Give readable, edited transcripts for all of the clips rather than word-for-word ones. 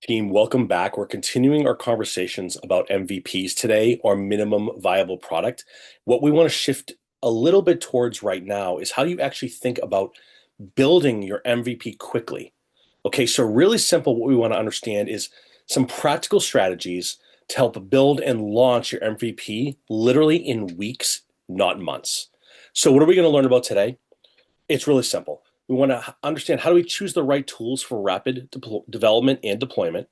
Team, welcome back. We're continuing our conversations about MVPs today, or minimum viable product. What we want to shift a little bit towards right now is how you actually think about building your MVP quickly. Okay, so really simple, what we want to understand is some practical strategies to help build and launch your MVP literally in weeks, not months. So, what are we going to learn about today? It's really simple. We want to understand how do we choose the right tools for rapid development and deployment.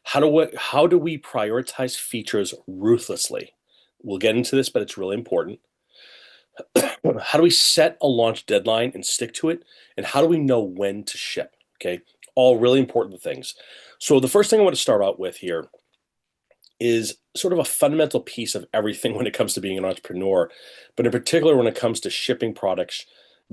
How do we prioritize features ruthlessly? We'll get into this, but it's really important. How do we set a launch deadline and stick to it? And how do we know when to ship? Okay, all really important things. So the first thing I want to start out with here is sort of a fundamental piece of everything when it comes to being an entrepreneur, but in particular when it comes to shipping products,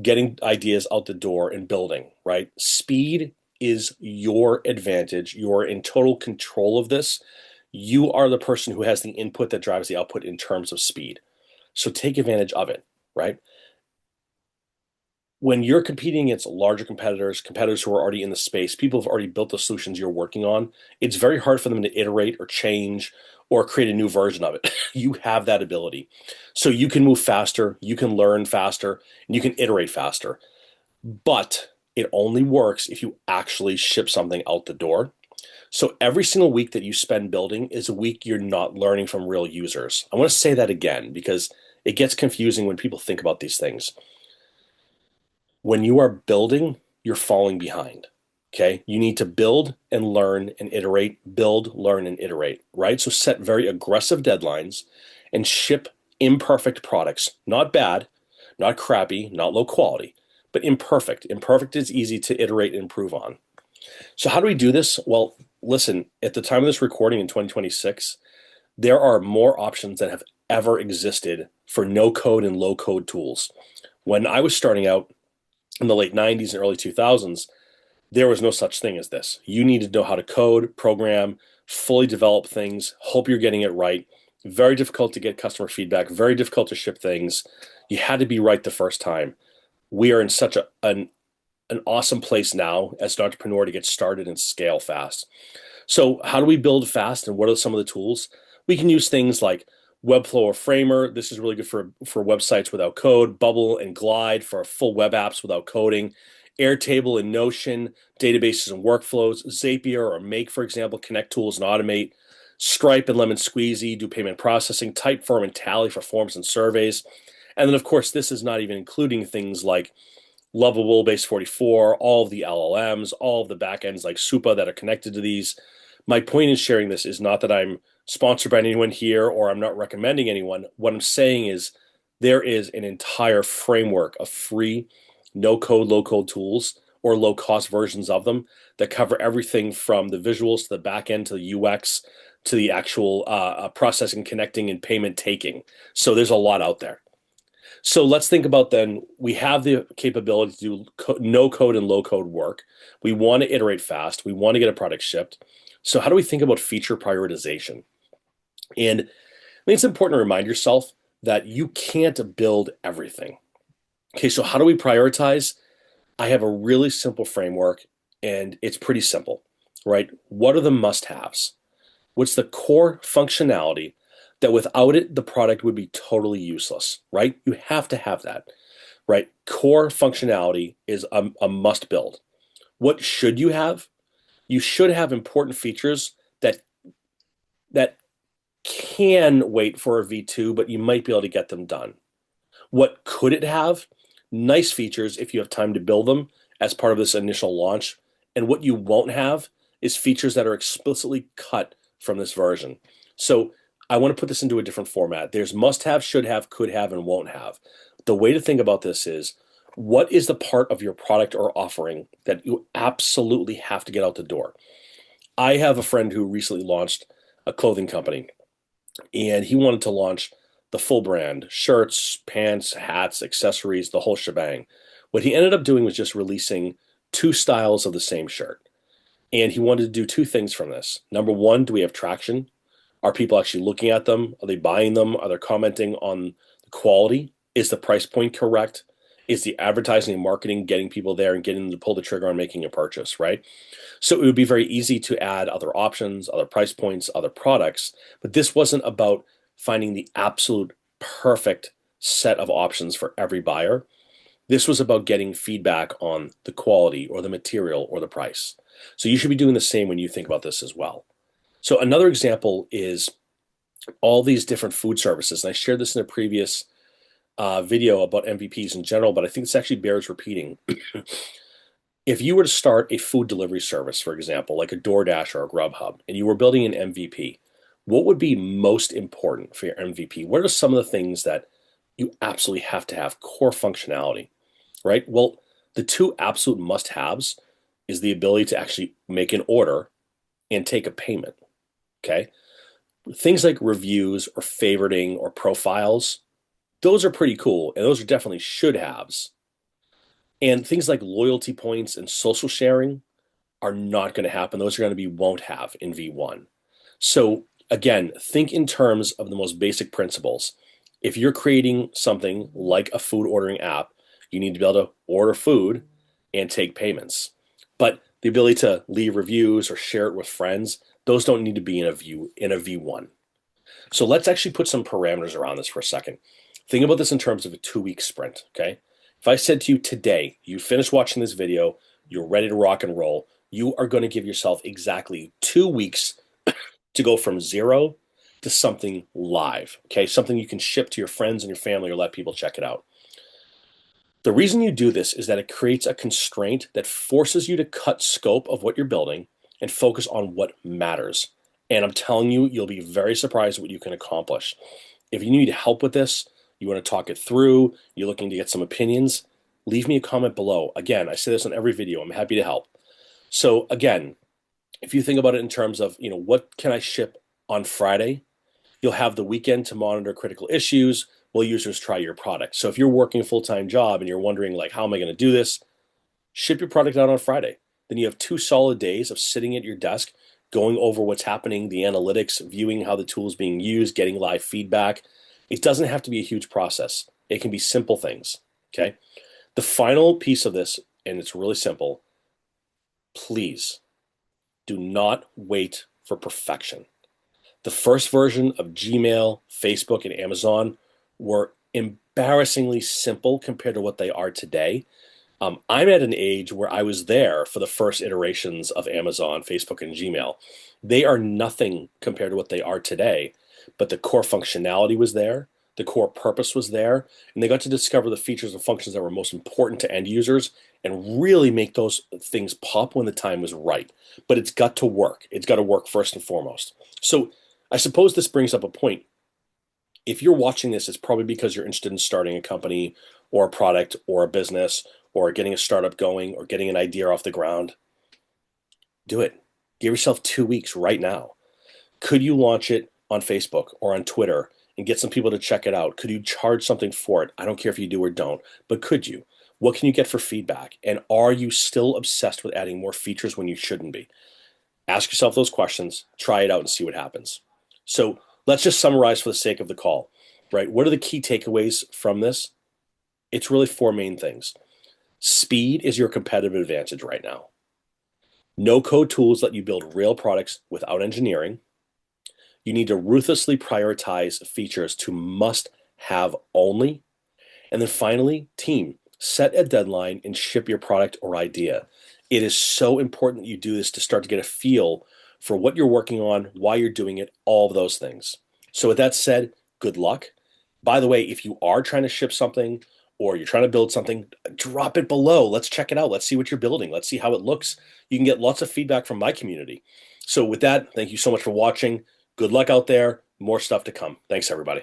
getting ideas out the door and building, right? Speed is your advantage. You're in total control of this. You are the person who has the input that drives the output in terms of speed. So take advantage of it, right? When you're competing against larger competitors who are already in the space, people have already built the solutions you're working on, it's very hard for them to iterate or change or create a new version of it. You have that ability. So you can move faster, you can learn faster, and you can iterate faster. But it only works if you actually ship something out the door. So every single week that you spend building is a week you're not learning from real users. I want to say that again because it gets confusing when people think about these things. When you are building, you're falling behind. Okay. You need to build and learn and iterate, build, learn, and iterate, right? So set very aggressive deadlines and ship imperfect products. Not bad, not crappy, not low quality, but imperfect. Imperfect is easy to iterate and improve on. So, how do we do this? Well, listen, at the time of this recording in 2026, there are more options than have ever existed for no code and low code tools. When I was starting out, in the late 90s and early 2000s, there was no such thing as this. You need to know how to code, program, fully develop things, hope you're getting it right. Very difficult to get customer feedback, very difficult to ship things. You had to be right the first time. We are in such an awesome place now as an entrepreneur to get started and scale fast. So, how do we build fast and what are some of the tools? We can use things like Webflow or Framer. This is really good for websites without code. Bubble and Glide for full web apps without coding. Airtable and Notion, databases and workflows. Zapier or Make, for example, connect tools and automate. Stripe and Lemon Squeezy do payment processing. Typeform and Tally for forms and surveys. And then, of course, this is not even including things like Lovable, Base 44, all of the LLMs, all of the backends like Supa that are connected to these. My point in sharing this is not that I'm sponsored by anyone here or I'm not recommending anyone. What I'm saying is there is an entire framework of free, no code, low code tools or low cost versions of them that cover everything from the visuals to the back end to the UX to the actual processing, connecting, and payment taking. So there's a lot out there. So let's think about then we have the capability to do no code and low code work. We want to iterate fast. We want to get a product shipped. So how do we think about feature prioritization? And I think it's important to remind yourself that you can't build everything. Okay, so how do we prioritize? I have a really simple framework and it's pretty simple, right? What are the must-haves? What's the core functionality that without it, the product would be totally useless, right? You have to have that, right? Core functionality is a must build. What should you have? You should have important features that can wait for a V2, but you might be able to get them done. What could it have? Nice features if you have time to build them as part of this initial launch. And what you won't have is features that are explicitly cut from this version. So I want to put this into a different format. There's must have, should have, could have, and won't have. The way to think about this is what is the part of your product or offering that you absolutely have to get out the door? I have a friend who recently launched a clothing company and he wanted to launch the full brand shirts, pants, hats, accessories, the whole shebang. What he ended up doing was just releasing two styles of the same shirt. And he wanted to do two things from this. Number one, do we have traction? Are people actually looking at them? Are they buying them? Are they commenting on the quality? Is the price point correct? Is the advertising and marketing getting people there and getting them to pull the trigger on making a purchase, right? So it would be very easy to add other options, other price points, other products, but this wasn't about finding the absolute perfect set of options for every buyer. This was about getting feedback on the quality or the material or the price. So you should be doing the same when you think about this as well. So another example is all these different food services. And I shared this in a previous video about MVPs in general, but I think this actually bears repeating. If you were to start a food delivery service, for example, like a DoorDash or a Grubhub, and you were building an MVP, what would be most important for your MVP? What are some of the things that you absolutely have to have core functionality, right? Well, the two absolute must-haves is the ability to actually make an order and take a payment, okay? Things like reviews or favoriting or profiles, those are pretty cool, and those are definitely should-haves. And things like loyalty points and social sharing are not going to happen. Those are going to be won't have in V1. So again, think in terms of the most basic principles. If you're creating something like a food ordering app, you need to be able to order food and take payments. But the ability to leave reviews or share it with friends, those don't need to be in a V1. So let's actually put some parameters around this for a second. Think about this in terms of a 2-week sprint, okay? If I said to you today, you finish watching this video, you're ready to rock and roll, you are going to give yourself exactly 2 weeks to go from zero to something live, okay? Something you can ship to your friends and your family or let people check it out. The reason you do this is that it creates a constraint that forces you to cut scope of what you're building and focus on what matters. And I'm telling you, you'll be very surprised at what you can accomplish. If you need help with this, you want to talk it through, you're looking to get some opinions, leave me a comment below. Again, I say this on every video. I'm happy to help. So again, if you think about it in terms of, what can I ship on Friday? You'll have the weekend to monitor critical issues while users try your product. So if you're working a full-time job and you're wondering, like, how am I going to do this? Ship your product out on Friday. Then you have 2 solid days of sitting at your desk, going over what's happening, the analytics, viewing how the tool is being used, getting live feedback. It doesn't have to be a huge process. It can be simple things, okay? The final piece of this, and it's really simple, please do not wait for perfection. The first version of Gmail, Facebook, and Amazon were embarrassingly simple compared to what they are today. I'm at an age where I was there for the first iterations of Amazon, Facebook, and Gmail. They are nothing compared to what they are today, but the core functionality was there, the core purpose was there, and they got to discover the features and functions that were most important to end users and really make those things pop when the time was right. But it's got to work. It's got to work first and foremost. So I suppose this brings up a point. If you're watching this, it's probably because you're interested in starting a company or a product or a business or getting a startup going or getting an idea off the ground. Do it. Give yourself 2 weeks right now. Could you launch it on Facebook or on Twitter and get some people to check it out? Could you charge something for it? I don't care if you do or don't, but could you? What can you get for feedback? And are you still obsessed with adding more features when you shouldn't be? Ask yourself those questions, try it out, and see what happens. So let's just summarize for the sake of the call, right? What are the key takeaways from this? It's really 4 main things. Speed is your competitive advantage right now. No-code tools let you build real products without engineering. You need to ruthlessly prioritize features to must-have only. And then finally, team, set a deadline and ship your product or idea. It is so important that you do this to start to get a feel for what you're working on, why you're doing it, all of those things. So with that said, good luck. By the way, if you are trying to ship something or you're trying to build something, drop it below. Let's check it out. Let's see what you're building. Let's see how it looks. You can get lots of feedback from my community. So with that, thank you so much for watching. Good luck out there. More stuff to come. Thanks, everybody.